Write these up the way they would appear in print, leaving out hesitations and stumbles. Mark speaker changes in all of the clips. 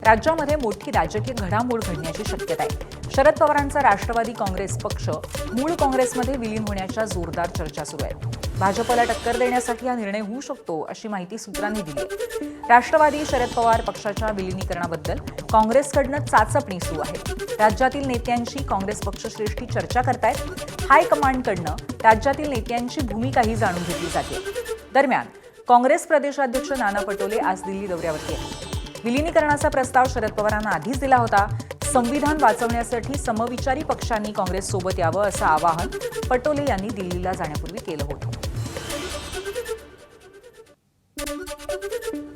Speaker 1: राज्यामध्ये मोठी राजकीय घडामोड घडण्याची शक्यता आहे। शरद पवारांचा राष्ट्रवादी काँग्रेस पक्ष मूळ काँग्रेसमध्ये विलीन होण्याच्या जोरदार चर्चा सुरू आहेत। भाजपला टक्कर देण्यासाठी हा निर्णय होऊ शकतो अशी माहिती सूत्रांनी दिली आहे। राष्ट्रवादी शरद पवार पक्षाच्या विलिनीकरणाबद्दल काँग्रेसकडनं चाचपणी सुरू आहे। राज्यातील नेत्यांशी काँग्रेस पक्षश्रेष्ठी चर्चा करतायत। हायकमांडकडनं राज्यातील नेत्यांची भूमिकाही जाणून घेतली जाते। दरम्यान काँग्रेस प्रदेशाध्यक्ष नाना पटोले आज दिल्ली दौऱ्यावरती आहेत। विलिनीकरणाचा प्रस्ताव शरद पवारांना आधीच दिला होता। संविधान वाचवण्यासाठी समविचारी पक्षांनी काँग्रेससोबत यावं असं आवाहन पटोले यांनी दिल्लीला जाण्यापूर्वी केलं होतं।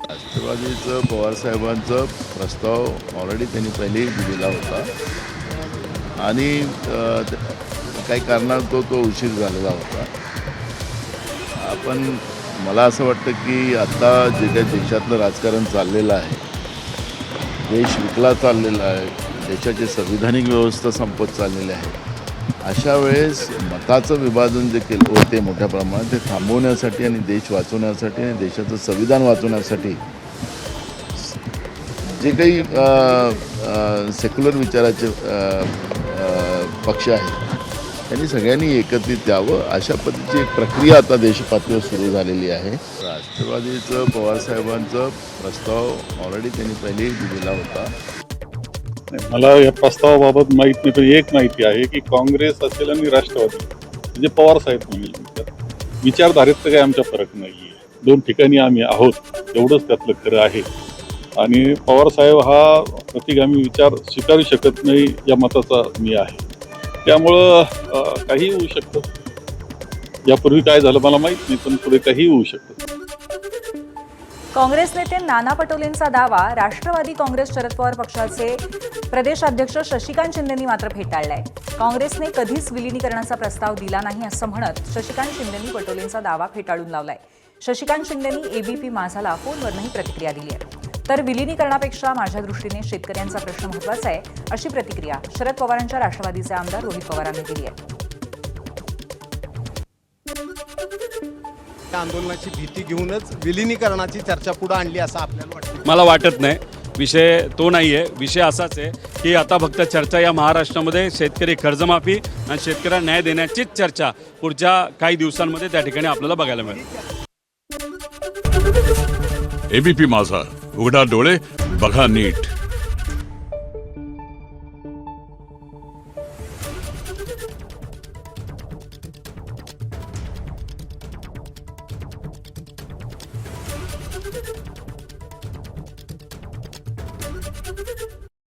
Speaker 2: राष्ट्रवादीचं पवारसाहेबांचा प्रस्ताव ऑलरेडी त्यांनी पहिले दिलेला होता आणि काही कारणाने तो उशीर झालेला होता। आपण मला असं वाटतं की आता जे काही देशातलं राजकारण चाललेलं आहे, देश विकला चाललेला आहे, देशाची संविधानिक व्यवस्था संपत चाललेली आहे, अशा वेळेस मताचं विभाजन जे केलं होते मोठ्या प्रमाणात ते थांबवण्यासाठी आणि देश वाचवण्यासाठी आणि देशाचं संविधान वाचवण्यासाठी जे काही सेक्युलर विचाराचे पक्ष आहेत त्यांनी सगळ्यांनी एकत्रित यावं अशा पद्धतीची एक प्रक्रिया आता देशपातळीवर सुरू झालेली आहे। राष्ट्रवादीचं पवारसाहेबांचा प्रस्ताव ऑलरेडी त्यांनी पहिले दिलेला होता।
Speaker 3: मला या प्रस्तावाबाबत माहिती नाही, पण एक माहिती आहे की काँग्रेस असेल आणि राष्ट्रवादी म्हणजे पवार साहेब म्हणेल विचारधारेत तर काही आमचा फरक नाही आहे। दोन ठिकाणी आम्ही आहोत एवढंच त्यातलं खरं आहे आणि पवार साहेब हा प्रतिगामी विचार स्वीकारू शकत नाही या मताचा मी आहे। त्यामुळं काही होऊ शकतं। यापूर्वी काय झालं मला माहित नाही, पण पुढे काही होऊ शकतं।
Speaker 1: काँग्रेस नेते नाना पटोलेंचा दावा राष्ट्रवादी काँग्रेस शरद पवार पक्षाचे प्रदेशाध्यक्ष शशिकांत शिंदेंनी मात्र फेटाळलाय। काँग्रेसने कधीच विलिनीकरणाचा प्रस्ताव दिला नाही असं म्हणत शशिकांत शिंदेंनी पटोलेंचा दावा फेटाळून लावलाय। शशिकांत शिंदेंनी एबीपी माझाला फोनवरही प्रतिक्रिया दिली आहे। तर विलिनीकरणापेक्षा माझ्या दृष्टीने शेतकऱ्यांचा प्रश्न महत्त्वाचा आहे अशी प्रतिक्रिया शरद पवारांच्या राष्ट्रवादीचे आमदार रोहित पवारांनी दिली आहे।
Speaker 4: आंदोलनाची भीती घेऊनच विलिनीकरणाची चर्चा पुढे आणली असं आपल्याला वाटतं?
Speaker 5: मला वाटत नाही। विषय तो नाही आहे। विषय असाच आहे की आता फक्त चर्चा या महाराष्ट्रामध्ये शेतकरी कर्जमाफी आणि शेतकऱ्यांना न्याय देण्याचीच चर्चा पुढच्या काही दिवसांमध्ये त्या ठिकाणी आपल्याला बघायला मिळेल।
Speaker 6: एबीपी माझा, उघडा डोळे बघा नीट।